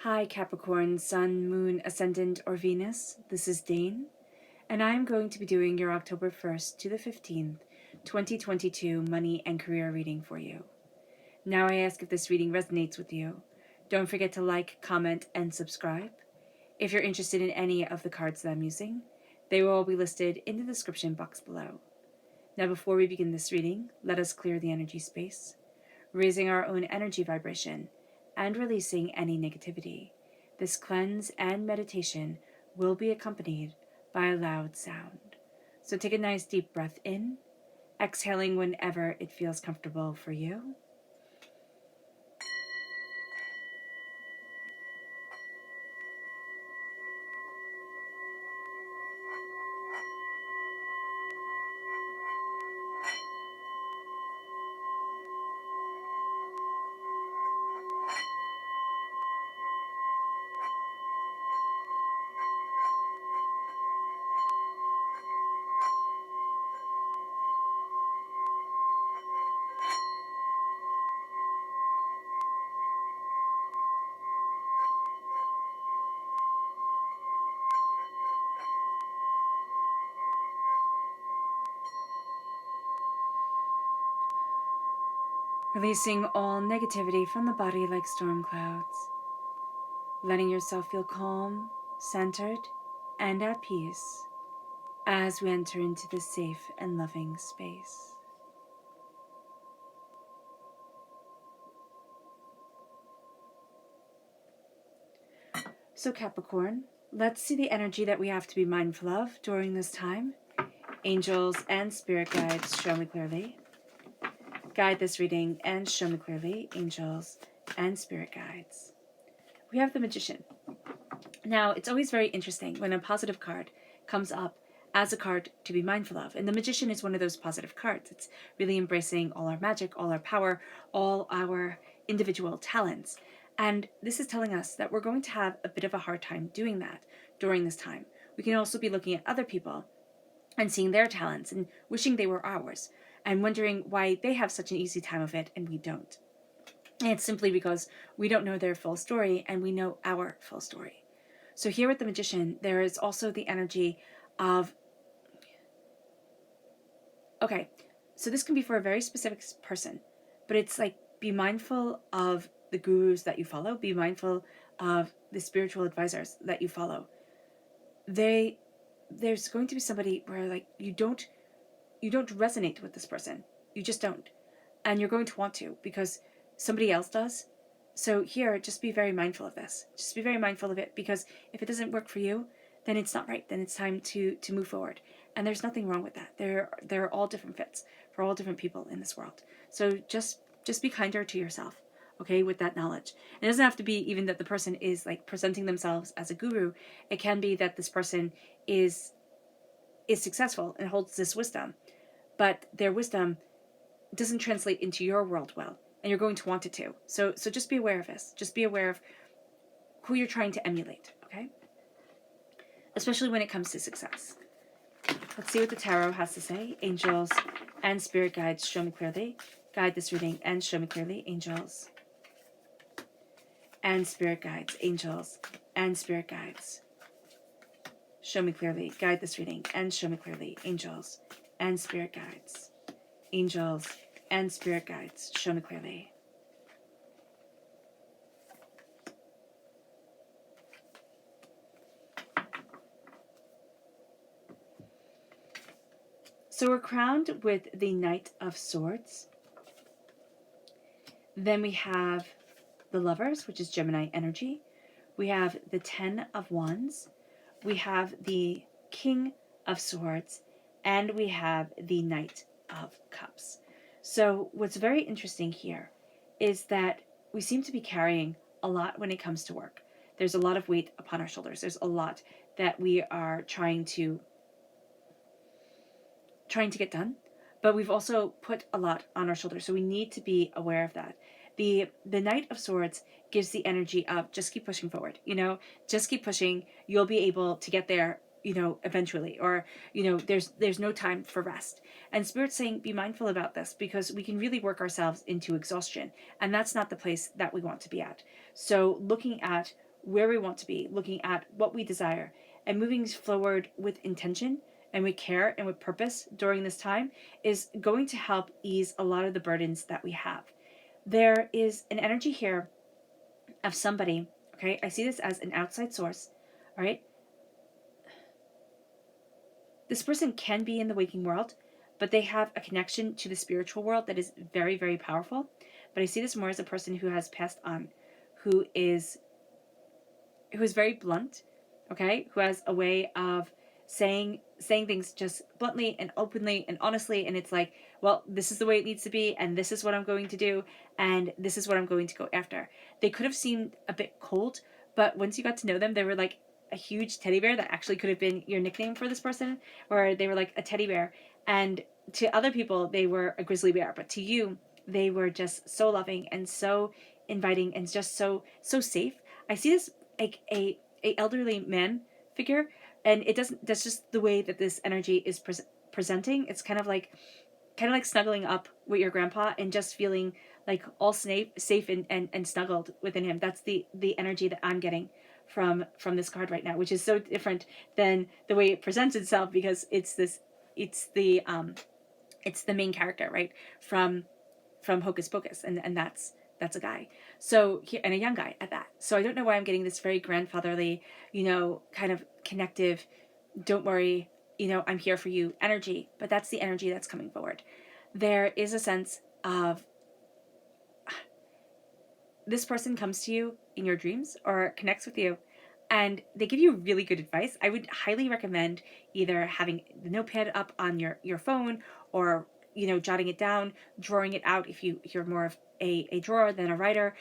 Hi Capricorn, Sun, Moon, Ascendant, or Venus. This is Dane, and I am going to be doing your October 1st to the 15th, 2022 money and career reading for you. Now I ask if this reading resonates with you. Don't forget to like, comment, and subscribe. If you're interested in any of the cards that I'm using, they will all be listed in the description box below. Now before we begin this reading, let us clear the energy space, raising our own energy vibration and releasing any negativity. This cleanse and meditation will be accompanied by a loud sound. So take a nice deep breath in, exhaling whenever it feels comfortable for you. Releasing all negativity from the body like storm clouds. Letting yourself feel calm, centered, and at peace as we enter into this safe and loving space. So Capricorn, let's see the energy that we have to be mindful of during this time. Angels and spirit guides, show me clearly. Guide this reading and show me clearly, angels and spirit guides. We have the Magician. Now, it's always very interesting when a positive card comes up as a card to be mindful of. And the Magician is one of those positive cards. It's really embracing all our magic, all our power, all our individual talents. And this is telling us that we're going to have a bit of a hard time doing that during this time. We can also be looking at other people and seeing their talents and wishing they were ours and wondering why they have such an easy time of it and we don't. And it's simply because we don't know their full story and we know our full story. So here with the Magician, there is also the energy of, okay, so this can be for a very specific person, but it's like, be mindful of the gurus that you follow, be mindful of the spiritual advisors that you follow. There's going to be somebody where like you don't resonate with this person. You just don't. And you're going to want to because somebody else does. So here, just be very mindful of this. Just be very mindful of it because if it doesn't work for you, then it's not right. Then it's time to move forward. And there's nothing wrong with that. There are all different fits for all different people in this world. So just be kinder to yourself, okay, with that knowledge. It doesn't have to be even that the person is like presenting themselves as a guru. It can be that this person is successful and holds this wisdom, but their wisdom doesn't translate into your world well, and you're going to want it to. So just be aware of this. Just be aware of who you're trying to emulate, okay? Especially when it comes to success. Let's see what the tarot has to say. Angels and spirit guides, show me clearly. Guide this reading and show me clearly, angels and spirit guides, angels and spirit guides. Show me clearly. Guide this reading and show me clearly, angels and spirit guides. Angels and spirit guides, show me clearly. So we're crowned with the Knight of Swords. Then we have the Lovers, which is Gemini energy. We have the Ten of Wands. We have the King of Swords. And we have the Knight of Cups. So what's very interesting here is that we seem to be carrying a lot when it comes to work. There's a lot of weight upon our shoulders. There's a lot that we are trying to get done, but we've also put a lot on our shoulders. So we need to be aware of that. The Knight of Swords gives the energy of just keep pushing forward, just keep pushing. You'll be able to get there, eventually, or, there's no time for rest. And Spirit's saying, be mindful about this because we can really work ourselves into exhaustion. And that's not the place that we want to be at. So looking at where we want to be, looking at what we desire, and moving forward with intention and with care and with purpose during this time is going to help ease a lot of the burdens that we have. There is an energy here of somebody, okay? I see this as an outside source, all right? This person can be in the waking world, but they have a connection to the spiritual world that is very, very powerful. But I see this more as a person who has passed on, who is very blunt, okay? Who has a way of saying things just bluntly and openly and honestly, and it's like, well, this is the way it needs to be, and this is what I'm going to do, and this is what I'm going to go after. They could have seemed a bit cold, but once you got to know them, they were like a huge teddy bear that actually could have been your nickname for this person, or they were like a teddy bear. And to other people, they were a grizzly bear, but to you, they were just so loving and so inviting and just so safe. I see this like a elderly man figure, and that's just the way that this energy is presenting. It's kind of like snuggling up with your grandpa and just feeling like all safe and snuggled within him. That's the energy that I'm getting from this card right now, which is so different than the way it presents itself, because it's the main character, right, from Hocus Pocus, and that's a guy. So and a young guy at that. So I don't know why I'm getting this very grandfatherly, kind of connective, don't worry, I'm here for you energy, but that's the energy that's coming forward. There is a sense of this person comes to you in your dreams or connects with you, and they give you really good advice. I would highly recommend either having the notepad up on your phone, or jotting it down, drawing it out if you're more of a drawer than a writer.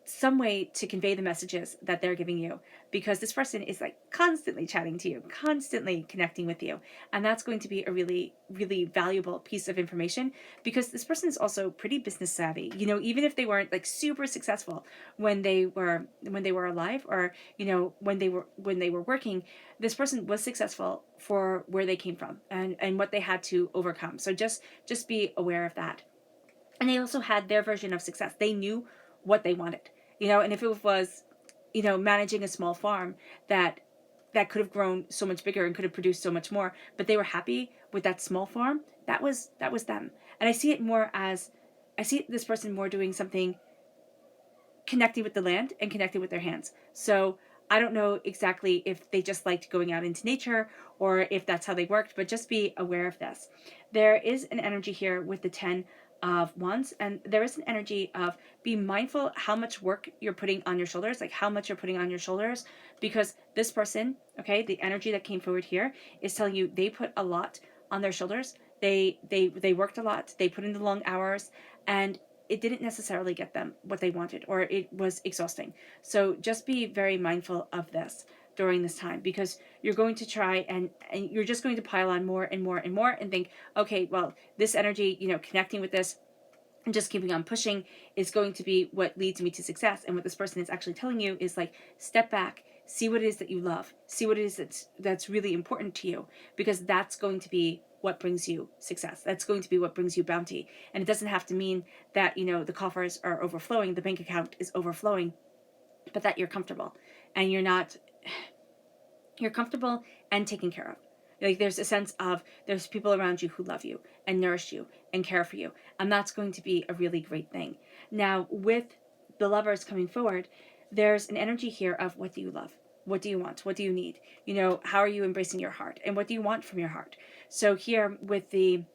Some way to convey the messages that they're giving you, because this person is like constantly chatting to you, constantly connecting with you, and that's going to be a really, really valuable piece of information, because this person is also pretty business savvy. Even if they weren't like super successful when they were alive, or when they were working, this person was successful for where they came from and what they had to overcome. So just be aware of that. And they also had their version of success. They knew what they wanted. And if it was, managing a small farm that could have grown so much bigger and could have produced so much more, but they were happy with that small farm, that was them. And I see this person more doing something connecting with the land and connecting with their hands. So I don't know exactly if they just liked going out into nature or if that's how they worked, but just be aware of this. There is an energy here with the 10 of Wands, and there is an energy of be mindful how much work you're putting on your shoulders, like how much you're putting on your shoulders, because this person, okay, the energy that came forward here is telling you they put a lot on their shoulders. They worked a lot, they put in the long hours, and it didn't necessarily get them what they wanted, or it was exhausting. So just be very mindful of this during this time, because you're going to try and you're just going to pile on more and more and more and think, okay, well, this energy, connecting with this and just keeping on pushing is going to be what leads me to success. And what this person is actually telling you is like, step back, see what it is that you love, see what it is that's really important to you, because that's going to be what brings you success. That's going to be what brings you bounty. And it doesn't have to mean that, the coffers are overflowing, the bank account is overflowing, but that you're comfortable and you're comfortable and taken care of. Like there's a sense of there's people around you who love you and nourish you and care for you. And that's going to be a really great thing. Now, with the Lovers coming forward, there's an energy here of what do you love? What do you want? What do you need? How are you embracing your heart? And what do you want from your heart? So here with the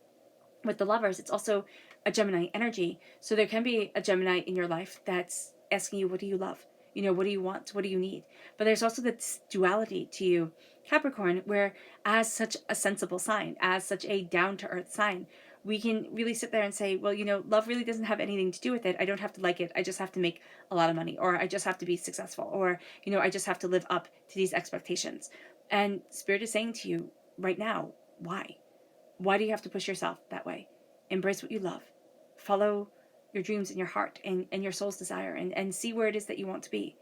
Lovers, it's also a Gemini energy. So there can be a Gemini in your life that's asking you, what do you love? What do you want? What do you need? But there's also this duality to you, Capricorn, where as such a sensible sign, as such a down-to-earth sign, we can really sit there and say, well, love really doesn't have anything to do with it. I don't have to like it. I just have to make a lot of money, or I just have to be successful, or, I just have to live up to these expectations. And Spirit is saying to you right now, why? Why do you have to push yourself that way? Embrace what you love. Follow your dreams and your heart and your soul's desire, and see where it is that you want to be.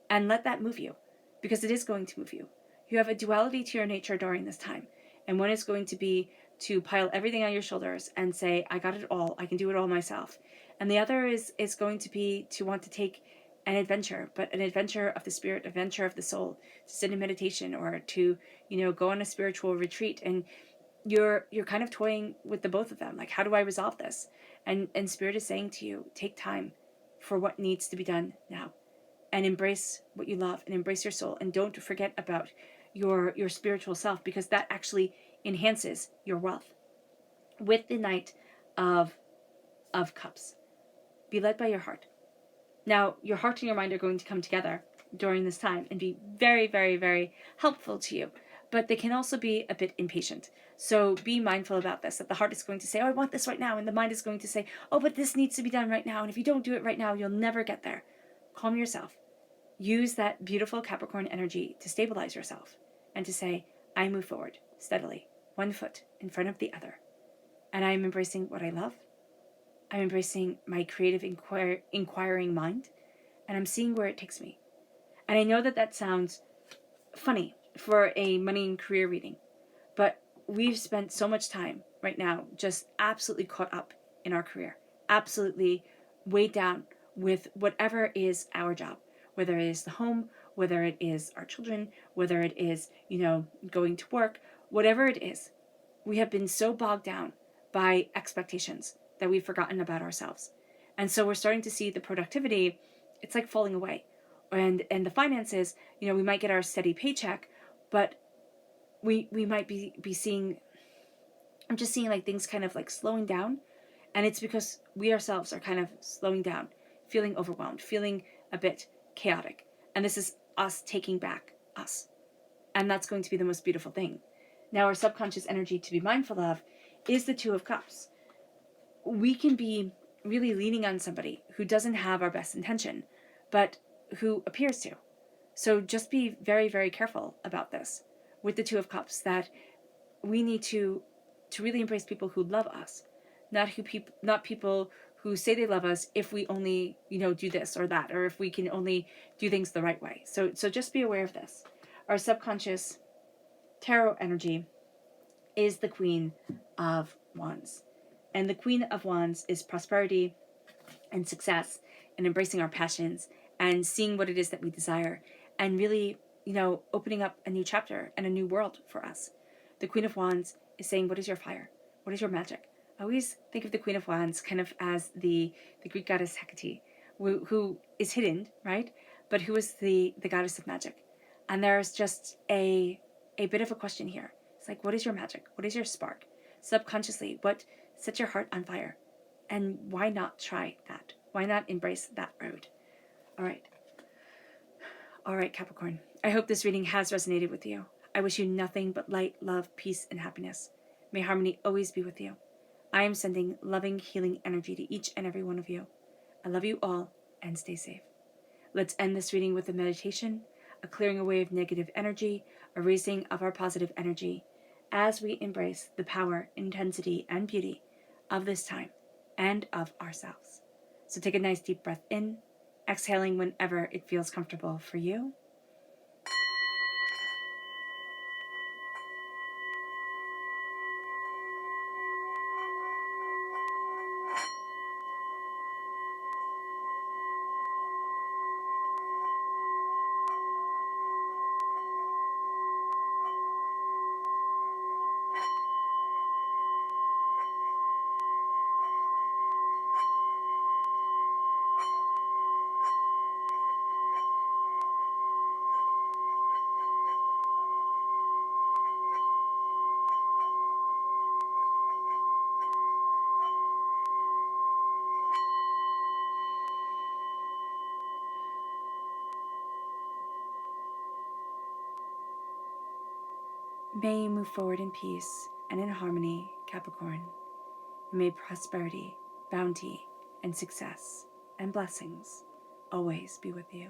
And let that move you, because it is going to move you. You have a duality to your nature during this time. And one is going to be to pile everything on your shoulders and say, I got it all. I can do it all myself. And the other is going to be to want to take an adventure, but an adventure of the spirit, adventure of the soul, to sit in meditation or to, go on a spiritual retreat. And you're kind of toying with the both of them. Like, how do I resolve this? And Spirit is saying to you, take time for what needs to be done now, and embrace what you love, and embrace your soul, and don't forget about your spiritual self, because that actually enhances your wealth. With the Knight of Cups, be led by your heart. Now, your heart and your mind are going to come together during this time and be very, very, very helpful to you. But they can also be a bit impatient. So be mindful about this, that the heart is going to say, oh, I want this right now. And the mind is going to say, oh, but this needs to be done right now. And if you don't do it right now, you'll never get there. Calm yourself. Use that beautiful Capricorn energy to stabilize yourself and to say, I move forward steadily, one foot in front of the other. And I'm embracing what I love. I'm embracing my creative inquiring mind. And I'm seeing where it takes me. And I know that sounds funny for a money and career reading, but we've spent so much time right now just absolutely caught up in our career, absolutely weighed down with whatever is our job, whether it is the home, whether it is our children, whether it is, going to work, whatever it is. We have been so bogged down by expectations that we've forgotten about ourselves. And so we're starting to see the productivity, it's like falling away. And the finances, we might get our steady paycheck, but we might be seeing, I'm just seeing like things kind of like slowing down. And it's because we ourselves are kind of slowing down, feeling overwhelmed, feeling a bit chaotic. And this is us taking back us. And that's going to be the most beautiful thing. Now, our subconscious energy to be mindful of is the Two of Cups. We can be really leaning on somebody who doesn't have our best intention, but who appears to. So just be very, very careful about this with the Two of Cups, that we need to really embrace people who love us, not people who say they love us if we only, do this or that, or if we can only do things the right way. So just be aware of this. Our subconscious tarot energy is the Queen of Wands. And the Queen of Wands is prosperity and success and embracing our passions and seeing what it is that we desire and really, opening up a new chapter and a new world for us. The Queen of Wands is saying, what is your fire? What is your magic? I always think of the Queen of Wands kind of as the Greek goddess Hecate, who is hidden, right? But who is the goddess of magic. And there's just a bit of a question here. It's like, what is your magic? What is your spark? Subconsciously, what sets your heart on fire? And why not try that? Why not embrace that road? All right, Capricorn. I hope this reading has resonated with you. I wish you nothing but light, love, peace, and happiness. May harmony always be with you. I am sending loving, healing energy to each and every one of you. I love you all, and stay safe. Let's end this reading with a meditation, a clearing away of negative energy, a raising of our positive energy, as we embrace the power, intensity, and beauty of this time and of ourselves. So take a nice deep breath in, exhaling whenever it feels comfortable for you. May you move forward in peace and in harmony, Capricorn. May prosperity, bounty, and success and blessings always be with you.